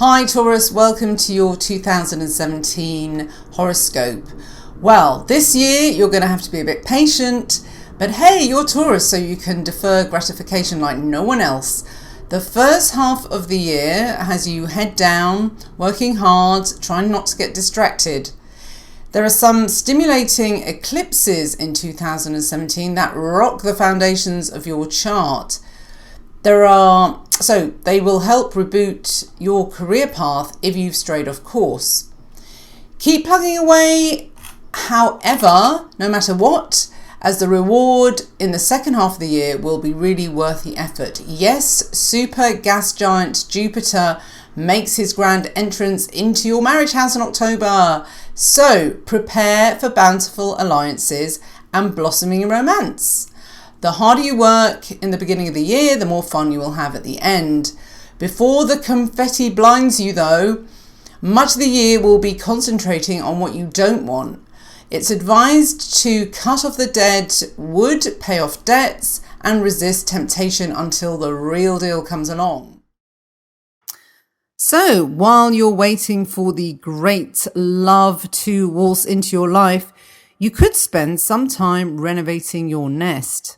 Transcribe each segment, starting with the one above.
Hi Taurus, welcome to your 2017 horoscope. Well, this year you're going to have to be a bit patient, but hey, you're Taurus, so you can defer gratification like no one else. The first half of the year has you head down, working hard, trying not to get distracted. There are some stimulating eclipses in 2017 that rock the foundations of your chart. They will help reboot your career path if you've strayed off course. Keep plugging away, however, no matter what, as the reward in the second half of the year will be really worth the effort. Yes, super gas giant Jupiter makes his grand entrance into your marriage house in October. So prepare for bountiful alliances and blossoming romance. The harder you work in the beginning of the year, the more fun you will have at the end. Before the confetti blinds you though, much of the year will be concentrating on what you don't want. It's advised to cut off the dead wood, pay off debts, and resist temptation until the real deal comes along. So, while you're waiting for the great love to waltz into your life, you could spend some time renovating your nest.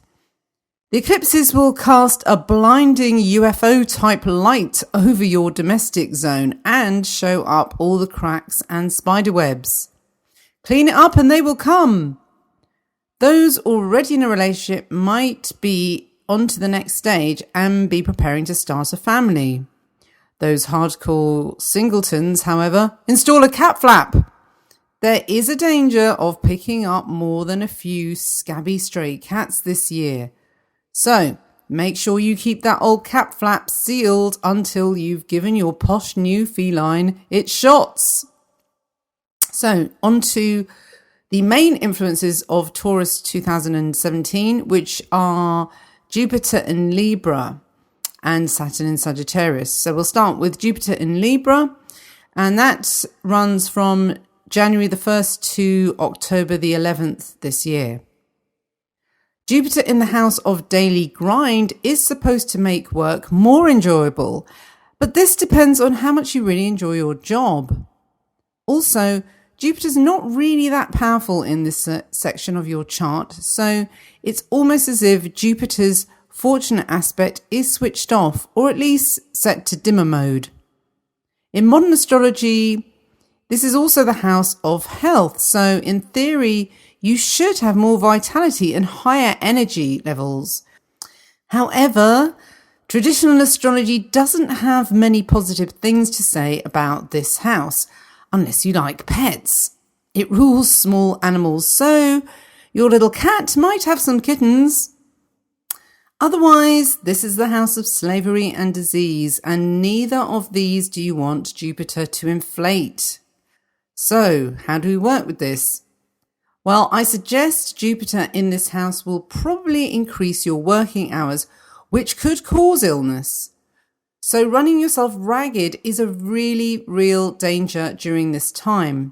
The eclipses will cast a blinding UFO-type light over your domestic zone and show up all the cracks and spider webs. Clean it up and they will come. Those already in a relationship might be on to the next stage and be preparing to start a family. Those hardcore singletons, however, install a cat flap. There is a danger of picking up more than a few scabby stray cats this year. So make sure you keep that old cat flap sealed until you've given your posh new feline its shots. So on to the main influences of Taurus 2017, which are Jupiter in Libra and Saturn in Sagittarius. So we'll start with Jupiter in Libra, and that runs from January the 1st to October the 11th this year. Jupiter in the house of daily grind is supposed to make work more enjoyable, but this depends on how much you really enjoy your job. Also, Jupiter's not really that powerful in this section of your chart, so it's almost as if Jupiter's fortunate aspect is switched off, or at least set to dimmer mode. In modern astrology, this is also the house of health, so in theory, you should have more vitality and higher energy levels. However, traditional astrology doesn't have many positive things to say about this house, unless you like pets. It rules small animals, so your little cat might have some kittens. Otherwise, this is the house of slavery and disease, and neither of these do you want Jupiter to inflate. So, how do we work with this? Well, I suggest Jupiter in this house will probably increase your working hours, which could cause illness. So running yourself ragged is a really real danger during this time.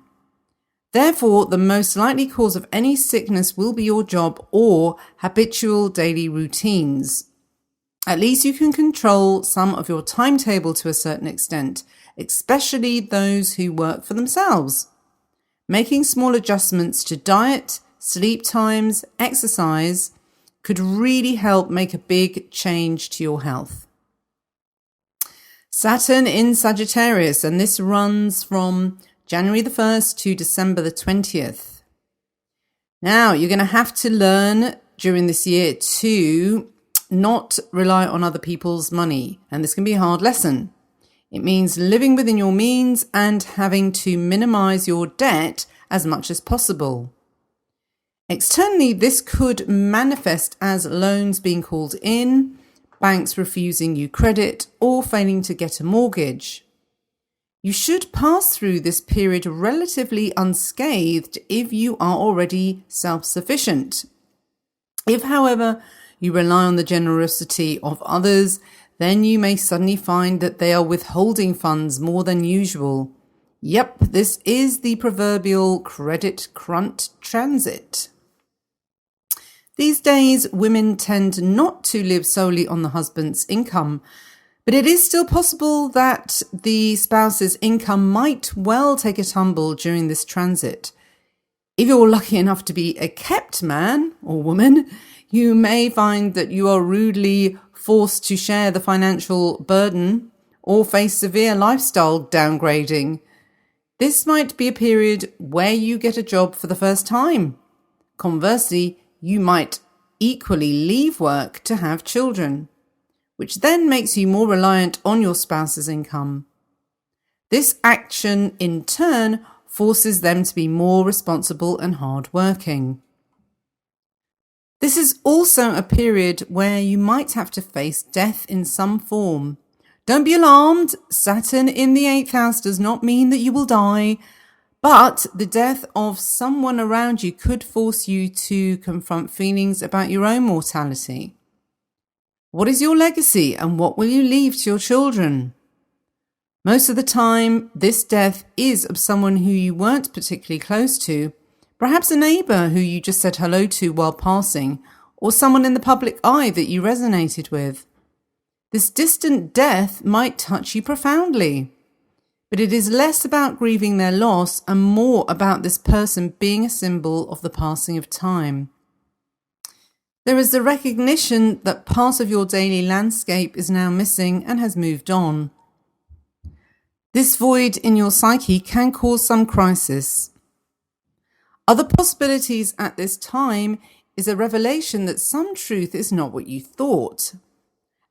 Therefore, the most likely cause of any sickness will be your job or habitual daily routines. At least you can control some of your timetable to a certain extent, especially those who work for themselves. Making small adjustments to diet, sleep times, exercise could really help make a big change to your health. Saturn in Sagittarius, and this runs from January the 1st to December the 20th. Now, you're going to have to learn during this year to not rely on other people's money, and this can be a hard lesson. It means living within your means and having to minimize your debt as much as possible. Externally, this could manifest as loans being called in, banks refusing you credit, or failing to get a mortgage. You should pass through this period relatively unscathed if you are already self-sufficient. If, however, you rely on the generosity of others, then you may suddenly find that they are withholding funds more than usual. Yep, this is the proverbial credit crunch transit. These days, women tend not to live solely on the husband's income, But it is still possible that the spouse's income might well take a tumble during this transit. If you're lucky enough to be a kept man or woman, you may find that you are rudely forced to share the financial burden or face severe lifestyle downgrading. This might be a period where you get a job for the first time. Conversely, you might equally leave work to have children, which then makes you more reliant on your spouse's income. This action, in turn, forces them to be more responsible and hard-working. This is also a period where you might have to face death in some form. Don't be alarmed. Saturn in the 8th house does not mean that you will die, but the death of someone around you could force you to confront feelings about your own mortality. What is your legacy and what will you leave to your children? Most of the time, this death is of someone who you weren't particularly close to, perhaps a neighbour who you just said hello to while passing, or someone in the public eye that you resonated with. This distant death might touch you profoundly, but it is less about grieving their loss and more about this person being a symbol of the passing of time. There is the recognition that part of your daily landscape is now missing and has moved on. This void in your psyche can cause some crisis. Other possibilities at this time is a revelation that some truth is not what you thought.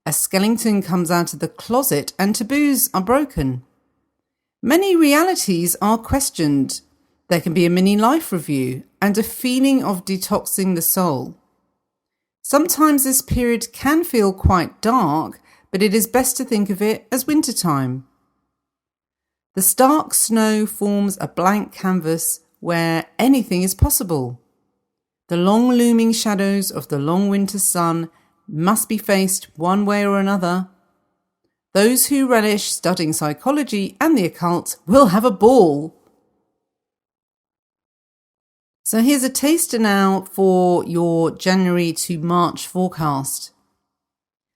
A skeleton comes out of the closet and taboos are broken. Many realities are questioned. There can be a mini life review and a feeling of detoxing the soul. Sometimes this period can feel quite dark, but it is best to think of it as wintertime. The stark snow forms a blank canvas where anything is possible. The long looming shadows of the long winter sun must be faced one way or another. Those who relish studying psychology and the occult will have a ball. So here's a taster now for your January to March forecast.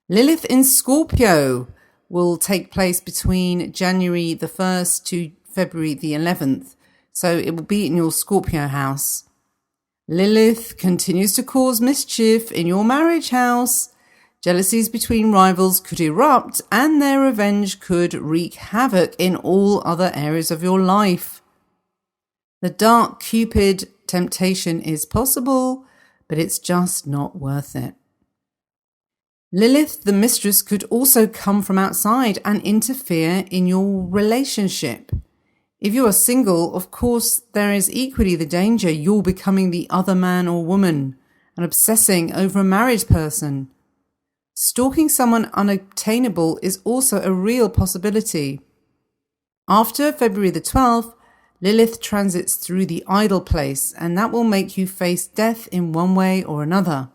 Lilith in Scorpio will take place between January the 1st to February the 11th. So it will be in your Scorpio house. Lilith continues to cause mischief in your marriage house. Jealousies between rivals could erupt and their revenge could wreak havoc in all other areas of your life. The dark Cupid temptation is possible, but it's just not worth it. Lilith, the mistress, could also come from outside and interfere in your relationship. If you are single, of course, there is equally the danger you're becoming the other man or woman and obsessing over a married person. Stalking someone unobtainable is also a real possibility. After February the 12th, Lilith transits through the idle place, and that will make you face death in one way or another.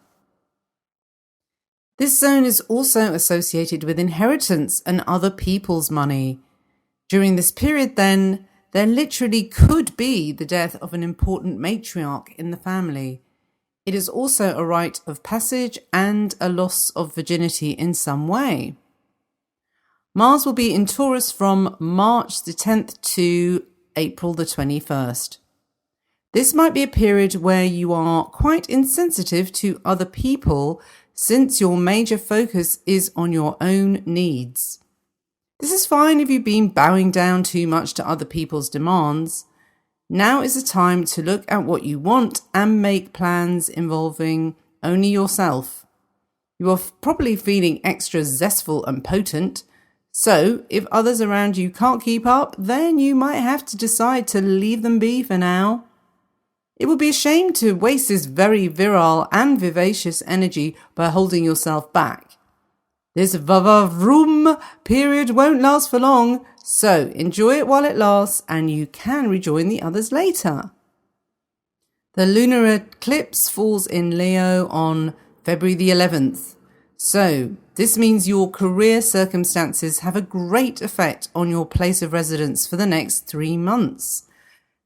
This zone is also associated with inheritance and other people's money. During this period, then, there literally could be the death of an important matriarch in the family. It is also a rite of passage and a loss of virginity in some way. Mars will be in Taurus from March the 10th to April the 21st. This might be a period where you are quite insensitive to other people since your major focus is on your own needs. This is fine if you've been bowing down too much to other people's demands. Now is the time to look at what you want and make plans involving only yourself. You are probably feeling extra zestful and potent, so if others around you can't keep up, then you might have to decide to leave them be for now. It would be a shame to waste this very virile and vivacious energy by holding yourself back. This vroom period won't last for long, so enjoy it while it lasts and you can rejoin the others later. The lunar eclipse falls in Leo on February the 11th. So this means your career circumstances have a great effect on your place of residence for the next 3 months.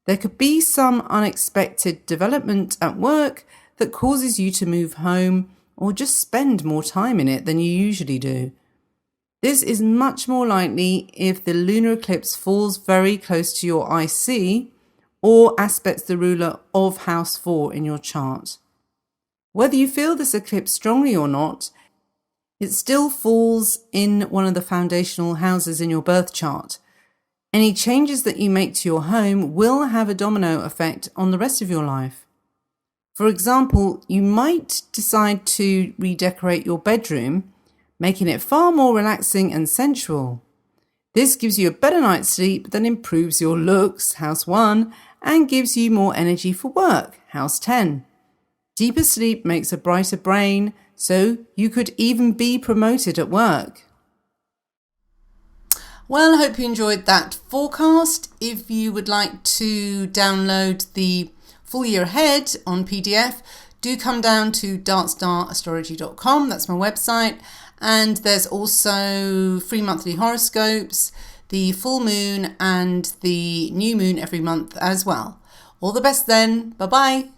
There could be some unexpected development at work that causes you to move home or just spend more time in it than you usually do. This is much more likely if the lunar eclipse falls very close to your IC or aspects the ruler of House 4 in your chart. Whether you feel this eclipse strongly or not, it still falls in one of the foundational houses in your birth chart. Any changes that you make to your home will have a domino effect on the rest of your life. For example, you might decide to redecorate your bedroom, making it far more relaxing and sensual. This gives you a better night's sleep that improves your looks, House 1, and gives you more energy for work, House 10. Deeper sleep makes a brighter brain, so you could even be promoted at work. Well, I hope you enjoyed that forecast. If you would like to download the full year ahead on PDF, do come down to darkstarastrology.com. That's my website. And there's also free monthly horoscopes, the full moon and the new moon every month as well. All the best then. Bye-bye.